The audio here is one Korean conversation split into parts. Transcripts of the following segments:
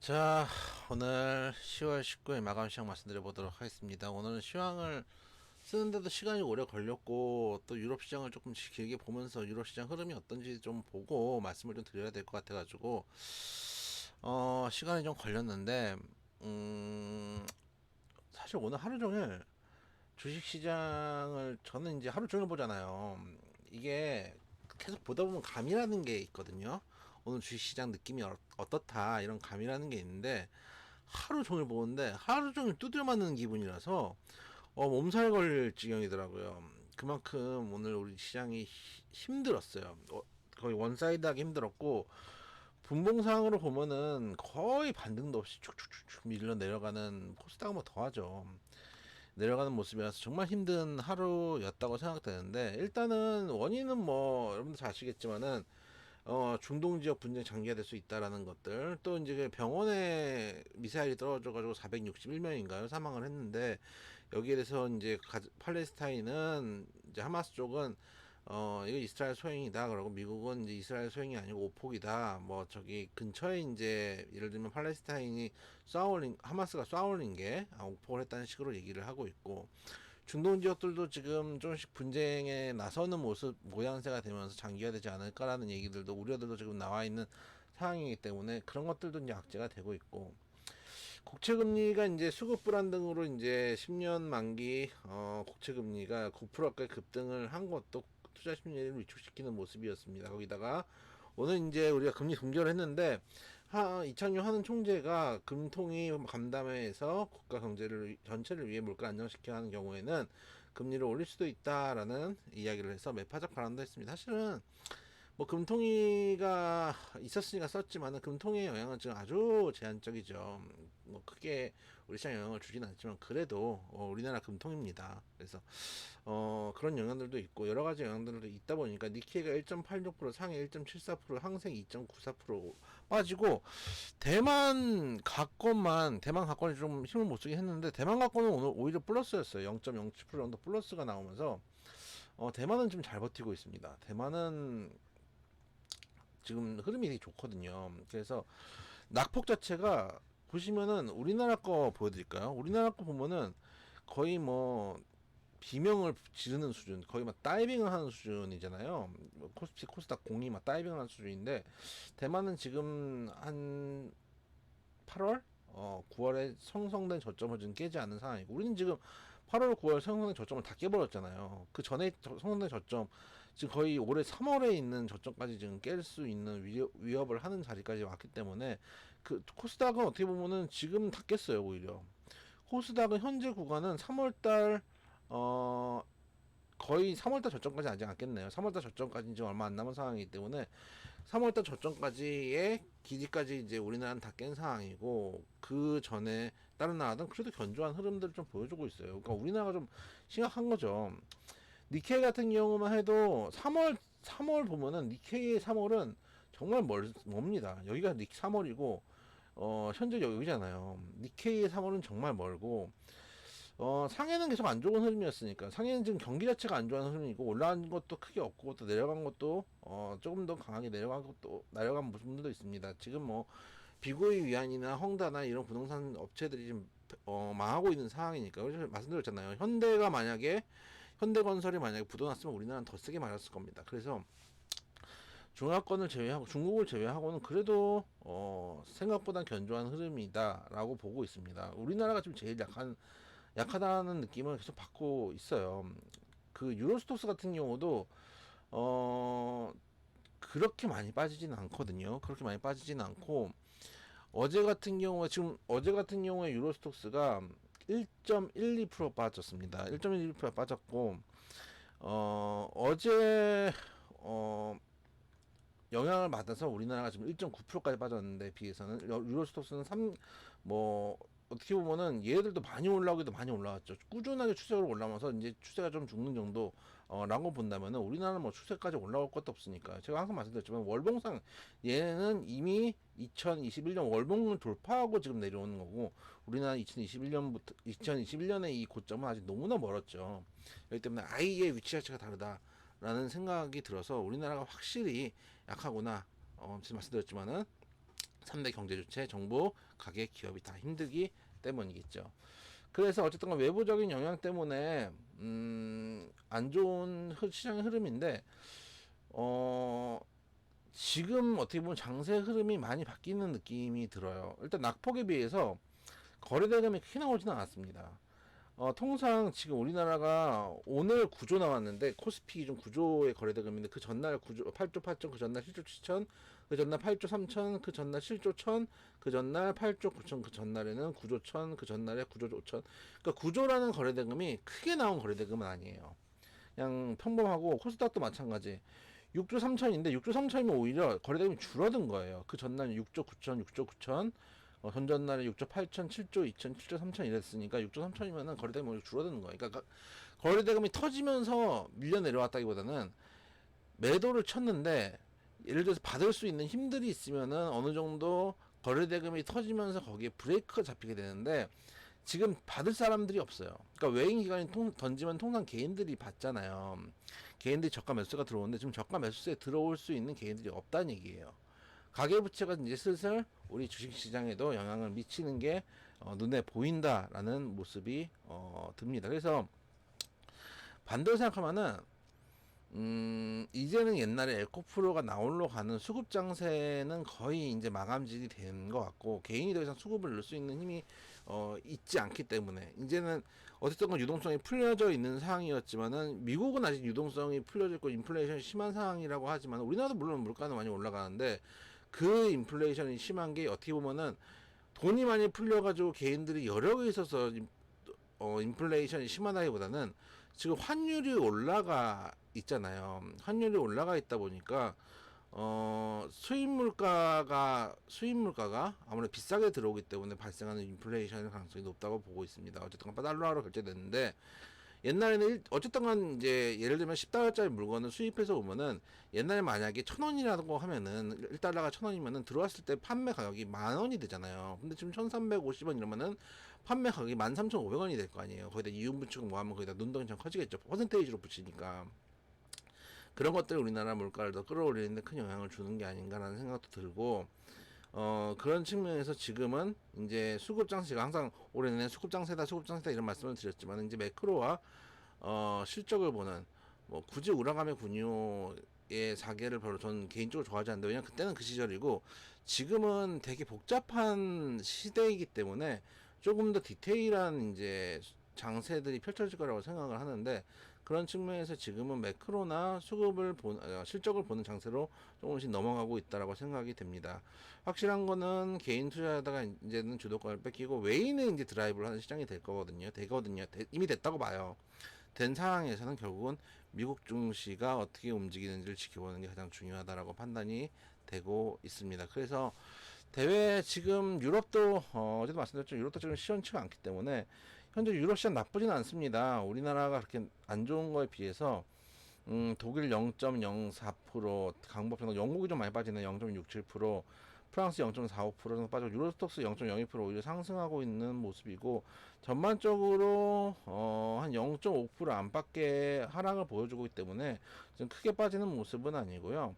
자, 오늘 10월 19일 마감 시황 말씀드려 보도록 하겠습니다. 오늘은 시황을 쓰는데도 시간이 오래 걸렸고, 또 유럽 시장을 조금 길게 보면서 유럽 시장 흐름이 어떤지 좀 보고 말씀을 좀 드려야 될 것 같아가지고, 시간이 좀 걸렸는데, 사실 오늘 하루 종일 주식 시장을 저는 이제 하루 종일 보잖아요. 이게 계속 보다 보면 감이라는 게 있거든요. 오늘 주식 시장 느낌이 어떻다 이런 감이라는 게 있는데 하루 종일 보는데 하루 종일 두드려 맞는 기분이라서 몸살 걸릴 지경이더라고요. 그만큼 오늘 우리 시장이 힘들었어요. 거의 원사이드하게 힘들었고 분봉상으로 보면은 거의 반등도 없이 쭉쭉쭉 밀려 내려가는 코스닥은 뭐 더하죠. 내려가는 모습이라서 정말 힘든 하루였다고 생각되는데 일단은 원인은 뭐 여러분들 잘 아시겠지만은 중동 지역 분쟁 장기화될 수 있다라는 것들 또 이제 그 병원에 미사일이 떨어져 가지고 461명인가요 사망을 했는데 여기에 대해서 이제 팔레스타인은 이제 하마스 쪽은 이거 이스라엘 소행이다 그러고 미국은 이제 이스라엘 소행이 아니고 오폭이다 뭐 저기 근처에 이제 예를 들면 팔레스타인이 하마스가 쏴올린 게 오폭을 했다는 식으로 얘기를 하고 있고 중동 지역들도 지금 조금씩 분쟁에 나서는 모양새가 되면서 장기화되지 않을까라는 얘기들도 우려들도 지금 나와 있는 상황이기 때문에 그런 것들도 이제 악재가 되고 있고 국채 금리가 이제 수급 불안 등으로 이제 10년 만기 국채 금리가 9%까지 급등을 한 것도 투자 심리를 위축시키는 모습이었습니다. 거기다가 오늘 이제 우리가 금리 동결을 했는데 이창용 하는 총재가 금통위 간담회에서 국가 경제를 전체를 위해 물가 안정시켜 하는 경우에는 금리를 올릴 수도 있다라는 이야기를 해서 매파적 발언도 했습니다. 사실은 뭐 금통위가 있었으니까 썼지만은 금통위의 영향은 지금 아주 제한적이죠. 뭐 크게 우리 시장에 영향을 주지는 않지만 그래도 우리나라 금통입니다. 그래서 그런 영향들도 있고 여러 가지 영향들도 있다 보니까 니케이가 1.86% 상해 1.74% 항생 2.94% 빠지고 대만 가건이 좀 힘을 못 쓰게 했는데 대만 가건은 오늘 오히려 플러스였어요. 0.07% 정도 플러스가 나오면서 대만은 좀 잘 버티고 있습니다. 대만은 지금 흐름이 되게 좋거든요. 그래서 낙폭 자체가 보시면은 우리나라 거 보여드릴까요? 우리나라 거 보면은 거의 뭐 비명을 지르는 수준, 거의 막 다이빙을 하는 수준이잖아요. 코스닥 공이 막 다이빙을 하는 수준인데 대만은 지금 한 8월, 9월에 성성된 저점을 지금 깨지 않는 상황이고 우리는 지금 8월, 9월 성성된 저점을 다 깨버렸잖아요. 그 전에 성성된 저점 지금 거의 올해 3월에 있는 저점까지 지금 깰 수 있는 위협을 하는 자리까지 왔기 때문에 그 코스닥은 어떻게 보면은 지금 다 깼어요 오히려. 코스닥은 현재 구간은 3월달 거의 3월달 저점까지 아직 안 깼네요. 3월달 저점까지 지금 얼마 안 남은 상황이기 때문에 3월달 저점까지의 기지까지 이제 우리나라는 다 깬 상황이고 그 전에 다른 나라는 그래도 견조한 흐름들을 좀 보여주고 있어요. 그러니까 우리나라가 좀 심각한 거죠. 니케이 같은 경우만 해도 3월 보면은 니케이의 3월은 정말 멉니다. 여기가 3월이고 현재 여기잖아요. 니케이의 3월은 정말 멀고 상해는 계속 안 좋은 흐름이었으니까 상해는 지금 경기 자체가 안 좋은 흐름이고 올라간 것도 크게 없고 또 내려간 것도 조금 더 강하게 내려간 부분들도 있습니다. 지금 뭐 비고의 위안이나 헝다나 이런 부동산 업체들이 지금 망하고 있는 상황이니까 그래서 말씀드렸잖아요. 현대건설이 만약에 부도났으면 우리나라는 더 세게 맞았을 겁니다. 그래서 중화권을 제외하고 중국을 제외하고는 그래도 생각보다 견조한 흐름이다라고 보고 있습니다. 우리나라가 지금 제일 약하다는 느낌을 계속 받고 있어요. 그 유로스톡스 같은 경우도 그렇게 많이 빠지지는 않거든요. 그렇게 많이 빠지지는 않고 어제 같은 경우에 유로스톡스가 1.12% 빠졌습니다. 1.12% 빠졌고 어제 영향을 받아서 우리나라가 지금 1.9%까지 빠졌는데 비해서는 유로스톡스는 뭐 어떻게 보면은 얘들도 많이 올라오기도 많이 올라왔죠. 꾸준하게 추세로 올라오면서 이제 추세가 좀 죽는 정도 라고 본다면은 우리나라는 뭐 추세까지 올라올 것도 없으니까 제가 항상 말씀드렸지만 월봉상 얘는 이미 2021년 월봉을 돌파하고 지금 내려오는 거고 우리나라 2021년의 이 고점은 아직 너무나 멀었죠. 그렇기 때문에 아예 위치 자체가 다르다라는 생각이 들어서 우리나라가 확실히 약하구나. 지금 말씀드렸지만은 3대 경제 주체, 정부, 가계, 기업이 다 힘들기 때문이겠죠. 그래서 어쨌든 외부적인 영향 때문에 안 좋은 시장의 흐름인데 어 지금 어떻게 보면 장세 흐름이 많이 바뀌는 느낌이 들어요. 일단 낙폭에 비해서 거래대금이 크게 나오지는 않았습니다. 통상 지금 우리나라가 오늘 구조 나왔는데 코스피 기준 구조의 거래대금인데 그 전날 구조 8조 8천, 그 전날 7조 7천, 그 전날 8조 3천, 그 전날 7조 1천, 그 전날 8조 9천, 그 전날에는 9조 1천, 그 전날에 9조 5천. 그러니까 구조라는 거래대금이 크게 나온 거래대금은 아니에요. 그냥 평범하고 코스닥도 마찬가지. 6조 3천인데 6조 3천이면 오히려 거래대금이 줄어든 거예요. 그 전날 6조 9천, 6조 9천, 전전날에 6조 8천, 7조 2천, 7조 3천 이랬으니까 6조 3천이면은 거래대금이 오히려 줄어드는 거예요. 그러니까 거래대금이 터지면서 밀려 내려왔다기보다는 매도를 쳤는데 예를 들어서 받을 수 있는 힘들이 있으면은 어느 정도 거래대금이 터지면서 거기에 브레이크가 잡히게 되는데 지금 받을 사람들이 없어요. 그러니까 외인 기관이 던지면 통상 개인들이 받잖아요. 개인들이 저가 매수세가 들어오는데 지금 저가 매수세에 들어올 수 있는 개인들이 없다는 얘기예요. 가계부채가 이제 슬슬 우리 주식시장에도 영향을 미치는 게 눈에 보인다라는 모습이 듭니다. 그래서 반대로 생각하면은 이제는 옛날에 에코프로가 나홀로 가는 수급 장세는 거의 이제 마감질이 된 것 같고 개인이 더 이상 수급을 넣을 수 있는 힘이 있지 않기 때문에 이제는 어쨌든 건 유동성이 풀려져 있는 상황이었지만은 미국은 아직 유동성이 풀려져 있고 인플레이션이 심한 상황이라고 하지만 우리나라도 물론 물가는 많이 올라가는데 그 인플레이션이 심한 게 어떻게 보면은 돈이 많이 풀려가지고 개인들이 여력에 있어서 인플레이션이 심하다기보다는 지금 환율이 올라가 있잖아요. 환율이 올라가 있다 보니까 수입 물가가 아무래도 비싸게 들어오기 때문에 발생하는 인플레이션의 가능성이 높다고 보고 있습니다. 어쨌든 달러로 결제됐는데 옛날에는 어쨌든 간 이제 예를 들면 10달러짜리 물건을 수입해서 오면은 옛날에 만약에 1,000원이라고 하면은 1달러가 1,000원이면은 들어왔을 때 판매 가격이 10,000원이 되잖아요. 근데 지금 1,350원 이러면은 판매 가격이 13,500원이 될 거 아니에요. 거기다 이윤 부추고 뭐 하면 거기다 눈덩이처럼 커지겠죠. 퍼센테이지로 붙이니까. 그런 것들이 우리나라 물가를 더 끌어올리는데 큰 영향을 주는 게 아닌가라는 생각도 들고 그런 측면에서 지금은 이제 수급 장세가 항상 올해 내내 수급 장세다 이런 말씀을 드렸지만 이제 매크로와 실적을 보는 뭐 굳이 우라가메 군요의 사계를 별로 전 개인적으로 좋아하지 않는데 왜냐면 그때는 그 시절이고 지금은 되게 복잡한 시대이기 때문에 조금 더 디테일한 이제 장세들이 펼쳐질 거라고 생각을 하는데 그런 측면에서 지금은 매크로나 실적을 보는 장세로 조금씩 넘어가고 있다라고 생각이 됩니다. 확실한 거는 개인 투자하다가 이제는 주도권을 뺏기고 외인의 이제 드라이브를 하는 시장이 될 거거든요. 이미 됐다고 봐요. 된 상황에서는 결국은 미국 증시가 어떻게 움직이는지를 지켜보는 게 가장 중요하다라고 판단이 되고 있습니다. 그래서 대회 지금 유럽도 어제도 말씀드렸죠. 유럽도 지금 시원치가 않기 때문에 현재 유럽 시장 나쁘지는 않습니다. 우리나라가 그렇게 안 좋은 거에 비해서 독일 0.04%, 강보평 영국이 좀 많이 빠지네 0.67%, 프랑스 0.45% 정도 빠지고 유로스톡스 0.02% 오히려 상승하고 있는 모습이고 전반적으로 한 0.5% 안팎의 하락을 보여주고 있기 때문에 좀 크게 빠지는 모습은 아니고요.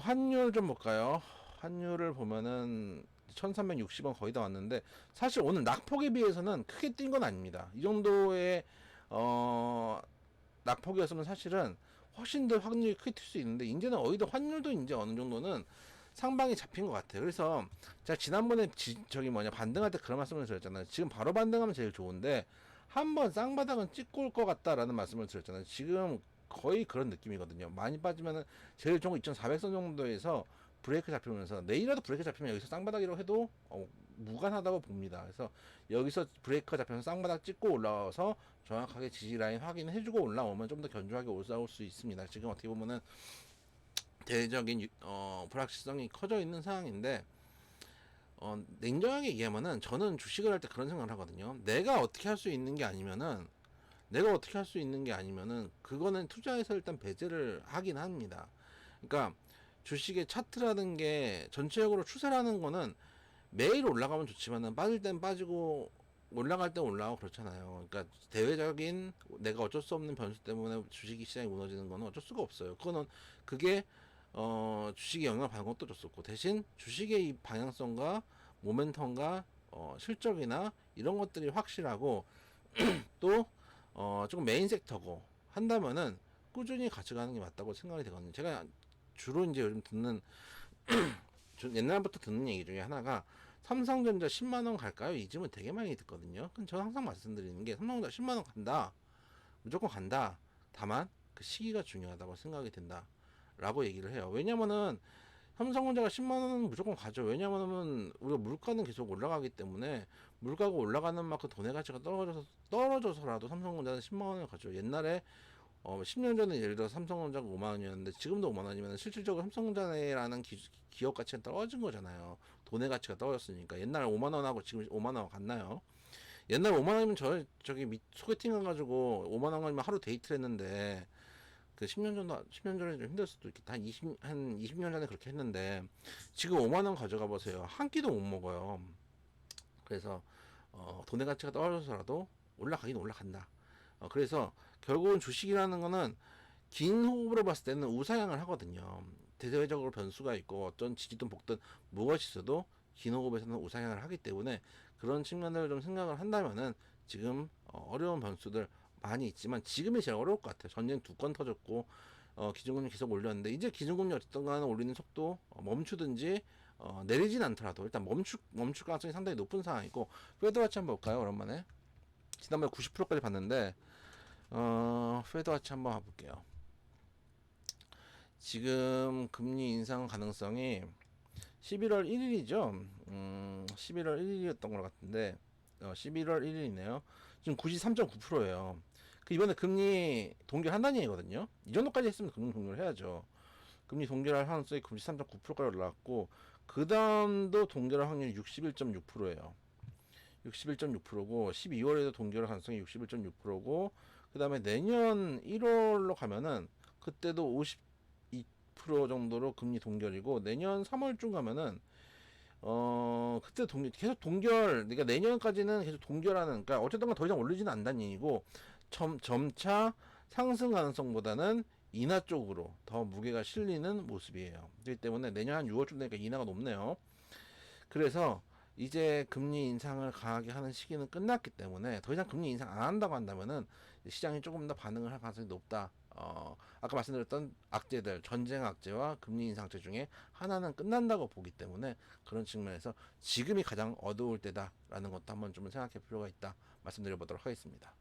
환율 좀 볼까요? 환율을 보면은 1360원 거의 다 왔는데 사실 오늘 낙폭에 비해서는 크게 뛴 건 아닙니다. 이 정도의 어, 낙폭이었으면 사실은 훨씬 더 확률이 크게 튈 수 있는데 이제는 어디다 환율도 이제 어느 정도는 상방이 잡힌 것 같아요. 그래서 제가 지난번에 반등할 때 그런 말씀을 드렸잖아요. 지금 바로 반등하면 제일 좋은데 한번 쌍바닥은 찍고 올 것 같다라는 말씀을 드렸잖아요. 지금 거의 그런 느낌이거든요. 많이 빠지면은 제일 좋은 거 2,400선 정도에서 브레이크 잡히면서 내일이라도 브레이크 잡히면 여기서 쌍바닥이라고 해도 무관하다고 봅니다. 그래서 여기서 브레이크가 잡혀서 쌍바닥 찍고 올라와서 정확하게 지지 라인 확인해주고 올라오면 좀 더 견조하게 올라올 수 있습니다. 지금 어떻게 보면은 대적인 불확실성이 커져 있는 상황인데 냉정하게 얘기하면은 저는 주식을 할 때 그런 생각을 하거든요. 내가 어떻게 할 수 있는 게 아니면은 그거는 투자해서 일단 배제를 하긴 합니다. 그러니까 주식의 차트라는 게 전체적으로 추세라는 거는 매일 올라가면 좋지만은 빠질 땐 빠지고 올라갈 땐 올라가고 그렇잖아요. 그러니까 대외적인 내가 어쩔 수 없는 변수 때문에 주식 시장이 무너지는 거는 어쩔 수가 없어요. 그게 주식의 영향을 받은 것도 줬었고, 대신 주식의 이 방향성과 모멘텀과 실적이나 이런 것들이 확실하고 또 조금 메인 섹터고 한다면은 꾸준히 가져가는 게 맞다고 생각이 되거든요. 제가 주로 이제 요즘 듣는 옛날부터 듣는 얘기 중에 하나가 삼성전자 10만 원 갈까요? 이 질문 되게 많이 듣거든요. 그럼 저 항상 말씀드리는 게 삼성전자 10만 원 간다. 무조건 간다. 다만 그 시기가 중요하다고 생각이 된다. 라고 얘기를 해요. 왜냐면은 삼성전자가 10만 원은 무조건 가죠. 왜냐면은 우리가 물가는 계속 올라가기 때문에 물가가 올라가는 만큼 돈의 가치가 떨어져서라도 삼성전자는 10만 원을 가죠. 옛날에 10년 전에 예를 들어 삼성전자가 5만 원이었는데 지금도 5만 원이면 실질적으로 삼성전자라는 기업 가치가 떨어진 거잖아요. 돈의 가치가 떨어졌으니까. 옛날에 5만 원하고 지금 5만 원 같나요? 옛날 5만 원이면 저기 소개팅 해가지고 5만 원이면 하루 데이트를 했는데 그 10년 전에 좀 힘들 수도 있겠다. 한 20년 전에 그렇게 했는데 지금 5만 원 가져가 보세요. 한 끼도 못 먹어요. 그래서 돈의 가치가 떨어져서라도 올라가긴 올라간다. 그래서 결국은 주식이라는 거는 긴 호흡으로 봤을 때는 우상향을 하거든요. 대대적으로 변수가 있고 어떤 지지든 볶든 무엇이 있어도 긴 호흡에서는 우상향을 하기 때문에 그런 측면을 좀 생각을 한다면은 지금 어려운 변수들 많이 있지만 지금이 제일 어려울 것 같아요. 전쟁 두 건 터졌고 기준금리 계속 올렸는데 이제 기준금리 어쨌든 간에 올리는 속도 멈추든지 내리진 않더라도 일단 멈출 가능성이 상당히 높은 상황이고 페드 와치 한번 볼까요? 오랜만에 지난번에 90%까지 봤는데 페드 와치 한번 봐볼게요. 지금 금리 인상 가능성이 11월 1일이죠. 11월 1일이었던 것 같은데 11월 1일이네요. 지금 93.9%예요. 그 이번에 금리 동결한다는 얘기거든요. 이 정도까지 했으면 금리 동결을 해야죠. 금리 동결할 가능성이 93.9%까지 올라왔고 그 다음도 동결할 확률이 61.6%예요. 61.6%고 12월에도 동결할 가능성이 61.6%고 그 다음에 내년 1월로 가면은 그때도 52% 정도로 금리 동결이고 내년 3월쯤 가면은 그때 계속 동결 그러니까 내년까지는 계속 동결하는 그러니까 어쨌든 더 이상 올리지는 않는다는 얘기고 점차 상승 가능성보다는 인하 쪽으로 더 무게가 실리는 모습이에요. 그렇기 때문에 내년 한 6월쯤 되니까 인하가 높네요. 그래서 이제 금리 인상을 강하게 하는 시기는 끝났기 때문에 더 이상 금리 인상 안 한다고 한다면은 시장이 조금 더 반응을 할 가능성이 높다. 아까 말씀드렸던 악재들, 전쟁 악재와 금리 인상 악재 중에 하나는 끝난다고 보기 때문에 그런 측면에서 지금이 가장 어두울 때다라는 것도 한번 좀 생각해 필요가 있다 말씀드려 보도록 하겠습니다.